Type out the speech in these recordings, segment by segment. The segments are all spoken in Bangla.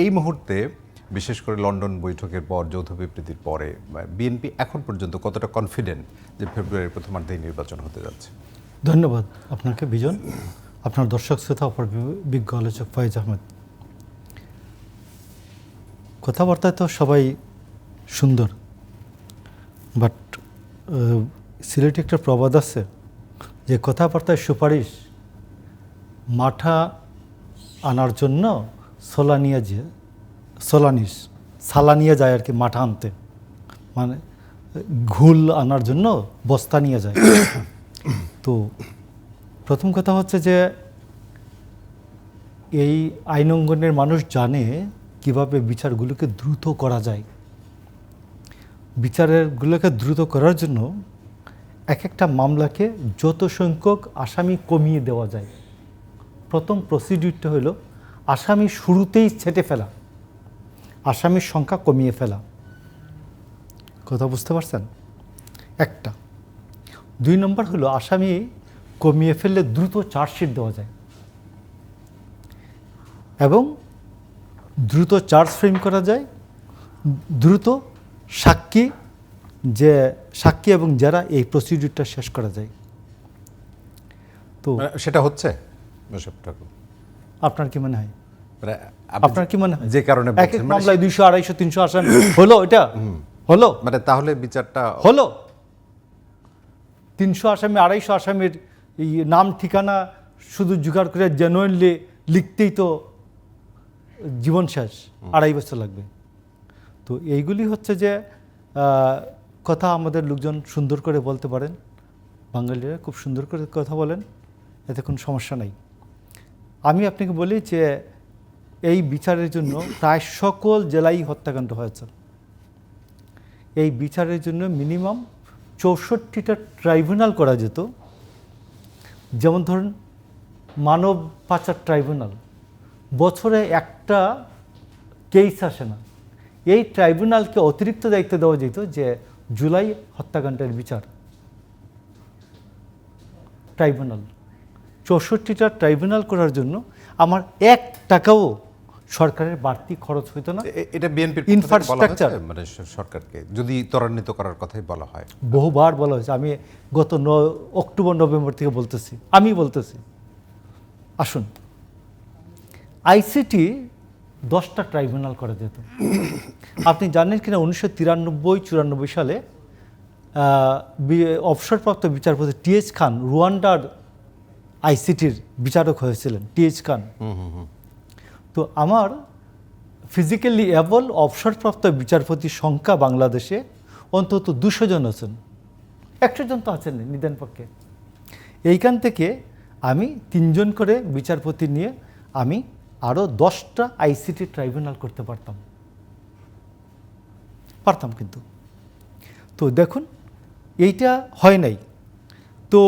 এই মুহূর্তে বিশেষ করে লন্ডন বৈঠকের পর যৌথ বিবৃতির পরে বিএনপি এখন পর্যন্ত কতটা কনফিডেন্ট যে ফেব্রুয়ারির প্রথমার্ধেই নির্বাচন হতে যাচ্ছে? ধন্যবাদ আপনাকে বিজন, আপনার দর্শক শ্রোতা, অপর বিজ্ঞ আলোচক ফয়েজ আহমেদ। কথাবার্তায় তো সবাই সুন্দর, বাট সিলেটে একটা প্রবাদ আছে যে কথাবার্তায় সুপারিশ মাঠা আনার জন্য সালা নিয়ে যায় আর কি, মাঠা আনতে, মানে ঘুল আনার জন্য বস্তা নিয়ে যায়। তো প্রথম কথা হচ্ছে যে এই আইন অঙ্গনের মানুষ জানে কিভাবে বিচারগুলোকে দ্রুত করা যায়। বিচারগুলোকে দ্রুত করার জন্য এক একটা মামলাকে যত সংখ্যক আসামি কমিয়ে দেওয়া যায়। প্রথম প্রসিডিউরটা হলো আসামি শুরুতেই ছেটে ফেলা, আসামির সংখ্যা কমিয়ে ফেলা। কথা বুঝতে পারছেন? একটা। 2 নম্বর হলো আসামি কমিয়ে ফেললে দ্রুত চার্জশিট দেওয়া যায় এবং দ্রুত চার্জ ফ্রেম করা যায়, দ্রুত সাক্ষী এবং যারা এই প্রসিডিউরটা শেষ করা যায়। তো সেটা হচ্ছে আপনার কি মনে হয়? আপনার কি মনে হয় যে কারণে এক এক মামলায় 200, 250, 300 আসামি হলো, এটা হলো মানে তাহলে বিচারটা হলো 300 আসামি, 250 আসামির নাম ঠিকানা শুধু জোগাড় করে জেনুইনলি লিখতেই তো জীবন শেষ, 2.5 বছর লাগবে। তো এইগুলি হচ্ছে যে কথা আমাদের লোকজন সুন্দর করে বলতে পারেন, বাঙালিরা খুব সুন্দর করে কথা বলেন, এতে কোনো সমস্যা নাই। আমি আপনাকে বলি যে এই বিচারের জন্য প্রায় সকল জেলায় হত্যাকাণ্ড হয়েছে। এই বিচারের জন্য মিনিমাম 64টা ট্রাইব্যুনাল করা যেত। যেমন ধরুন মানব পাচার ট্রাইব্যুনাল, বছরে একটা কেস আসে না, এই ট্রাইব্যুনালকে অতিরিক্ত দায়িত্ব দেওয়া যেত যে জুলাই হত্যাকাণ্ডের বিচার। ট্রাইব্যুনাল 64টা ট্রাইব্যুনাল করার জন্য আমার 1 টাকাও সরকারের বাড়তি খরচ হইতো না। এটা বিএনপির ইনফ্রাস্ট্রাকচার মানে সরকারকে যদি ত্বরান্বিত করার কথাই বলা হয়, বহুবার বলা হয়েছে। আমি গত অক্টোবর নভেম্বর থেকে বলতেছি, আসুন আইসিটি 10টা ট্রাইব্যুনাল করা যেত। আপনি জানেন কিনা 1993-94 সালে অবসরপ্রাপ্ত বিচারপতি টিএইচ খান রুয়ান্ডার আইসিটির বিচারক হয়েছিলেন। টিএইচ খান। তো আমার ফিজিক্যালি এবল অবসরপ্রাপ্ত বিচারপতির সংখ্যা বাংলাদেশে অন্তত 200 জন আছেন, 100 জন তো আছেন নিদান পক্ষে। এইখান থেকে আমি 3 জন করে বিচারপতি নিয়ে আমি আরও 10টা আইসিটি ট্রাইব্যুনাল করতে পারতাম কিন্তু। তো দেখুন এইটা হয় নাই। তো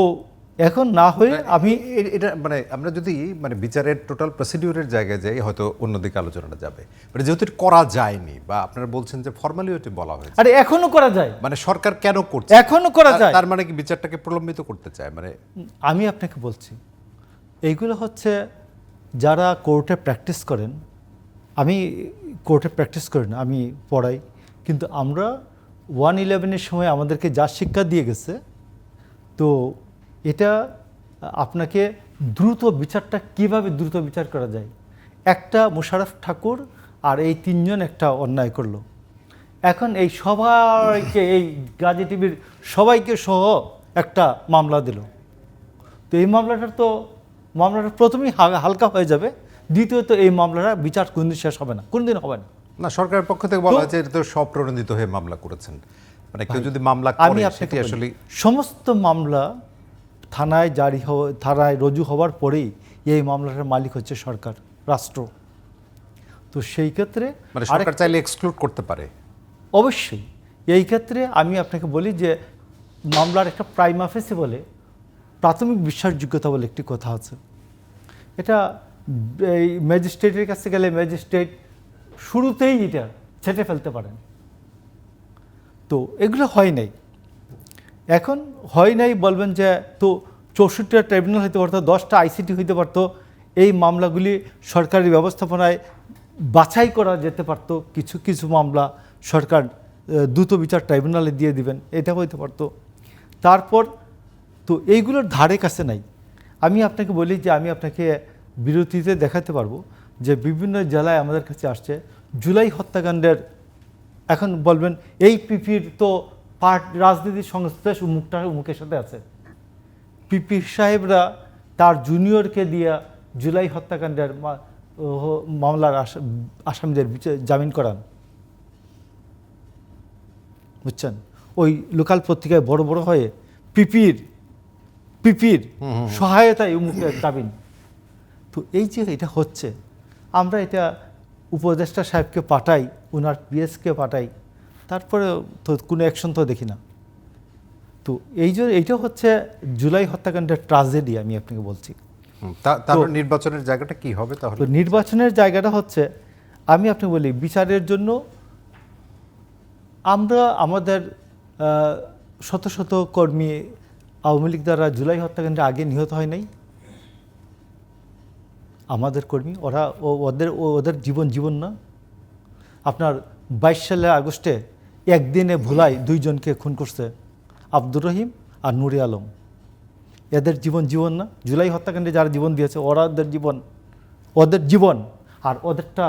এখন না হয়ে আমি এটা মানে আমরা যদি মানে বিচারের টোটাল প্রসিডিউরের জায়গায় যাই হয়তো অন্যদিকে আলোচনাটা যাবে, মানে যেহেতু করা যায়নি বা আপনারা বলছেন যে ফর্মালিটি বলা হয়েছে, আরে এখনো করা যায়, মানে সরকার কেন করছে? এখনো করা যায়, তার মানে কি বিচারটাকে প্রলম্বিত করতে চায়? মানে আমি আপনাকে বলছি এইগুলো হচ্ছে যারা কোর্টে প্র্যাকটিস করেন। আমি কোর্টে প্র্যাকটিস করি না, আমি পড়াই, কিন্তু আমরা 111-এর সময় আমাদেরকে যা শিক্ষা দিয়ে গেছে, তো এটা আপনাকে বিচারটা কিভাবে দ্রুত বিচার করা যায়। একটা মোশাররফ ঠাকুর আর এই 3 জন একটা অন্যায় করলো, এখন এই সবাইকে, এই গাজী টিভির সবাইকে সহ একটা মামলা দিল। তো এই মামলাটা প্রথমেই হালকা হয়ে যাবে, দ্বিতীয়ত এই মামলাটা বিচার কোনদিন শেষ হবে না, কোনদিন হবে না। না, সরকারের পক্ষ থেকে বলা হয়েছে এটা তো স্বপ্রণোদিত হয়ে মামলা করেছেন, মানে কেউ যদি মামলা করে সেটি আসলে সমস্ত মামলা থানায় রুজু হওয়ার পরেই এই মামলাটার মালিক হচ্ছে সরকার, রাষ্ট্র। তো সেই ক্ষেত্রে মানে সরকার চাইলে এক্সক্লুড করতে পারে অবশ্যই। এই ক্ষেত্রে আমি আপনাকে বলি যে মামলার একটা প্রাইমা ফেসি বলে, প্রাথমিক বিশ্বাসযোগ্যতা বলে একটি কথা আছে। এটা এই ম্যাজিস্ট্রেটের কাছে গেলে ম্যাজিস্ট্রেট শুরুতেই এটা ছেটে ফেলতে পারেন। তো এগুলো হয় নাই, এখন হয় নাই বলবেন যে তো 64টা ট্রাইব্যুনাল হইতে পারতো, 10টা আইসিটি হইতে পারতো, এই মামলাগুলি সরকারি ব্যবস্থাপনায় বাছাই করা যেতে পারতো, কিছু কিছু মামলা সরকার দ্রুত বিচার ট্রাইব্যুনালে দিয়ে দিবেন, এটা হইতে পারতো। তারপর তো এইগুলোর ধারে কাছে নাই। আমি আপনাকে বলি যে আমি আপনাকে বিরতিতে দেখাতে পারবো যে বিভিন্ন জেলায় আমাদের কাছে আসছে জুলাই হত্যাকাণ্ডের, এখন বলবেন এই পিপির তো রাজনীতি সংস্থা মুখের সাথে আছে। পিপি সাহেবরা তার জুনিয়রকে দিয়ে জুলাই হত্যাকাণ্ডের মামলার আসামিদের জামিন করান, বুঝছেন? ওই লোকাল পত্রিকায় বড় বড় হয়ে পিপির সহায়তায় মুখে জামিন। তো এই যে এটা হচ্ছে, আমরা এটা উপদেষ্টা সাহেবকে পাঠাই, ওনার পিএসকে পাঠাই, তারপরে তো কোনো অ্যাকশন তো দেখি না। তো এই যে এইটা হচ্ছে জুলাই হত্যাকাণ্ডের ট্রাজেডি, আমি আপনাকে বলছি। তারপর নির্বাচনের জায়গাটা কি হবে তাহলে? তো নির্বাচনের জায়গাটা হচ্ছে, আমি আপনাকে বলি, বিচারের জন্য আমরা আমাদের শত শত কর্মী আওয়ামী লীগ দ্বারা জুলাই হত্যাকাণ্ডে আগে নিহত হয় নাই। আমাদের কর্মী, ওদের জীবন না। আপনার 22 সালের আগস্টে একদিনে ভুলাই 2 জনকে খুন করছে, আব্দুর রহিম আর নুরে আলম। এদের জীবন না? জুলাই হত্যাকাণ্ডে যারা জীবন দিয়েছে ওদের জীবন আর ওদেরটা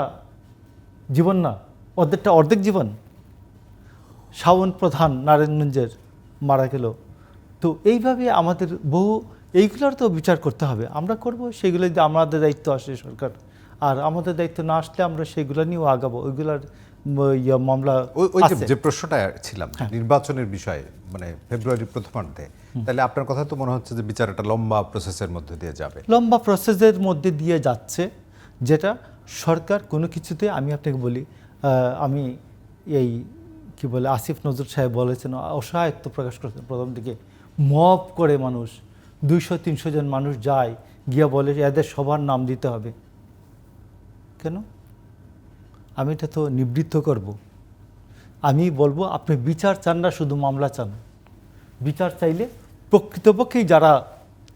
জীবন না, ওদেরটা অর্ধেক জীবন। শাওন প্রধান নারায়ণগঞ্জের মারা গেল। তো এইভাবে আমাদের এইগুলোর তো বিচার করতে হবে, আমরা করব। সেগুলো যদি আমাদের দায়িত্ব আসে সরকার, আর আমাদের দায়িত্ব না আসলে আমরা সেগুলো নিয়েও আগাবো। ওইগুলোর মামলা ওই যে প্রশ্নটা ছিলাম নির্বাচনের বিষয়ে, মানে ফেব্রুয়ারির প্রথমার্ধে, তাহলে আপনার কথা তো মনে হচ্ছে যে বিচার একটা লম্বা প্রসেসের মধ্যে দিয়ে যাবে। লম্বা প্রসেসের মধ্যে দিয়ে যাচ্ছে, যেটা সরকার কোনো কিছুতে, আমি আপনাকে বলি, আমি এই কি বলে আসিফ নজরুল সাহেব বলেছেন, অসহায়ত্ব প্রকাশ করেছেন প্রথম দিকে। মব করে মানুষ 200-300 জন মানুষ যায়, গিয়া বলে এদের সবার নাম দিতে হবে। কেন? আমি এটা তো নিবৃত্ত করব। আমি বলবো আপনি বিচার চান না, শুধু মামলা চান। বিচার চাইলে প্রকৃতপক্ষেই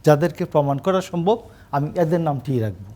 যাদেরকে প্রমাণ করা সম্ভব, আমি এদের নামটিই রাখবো।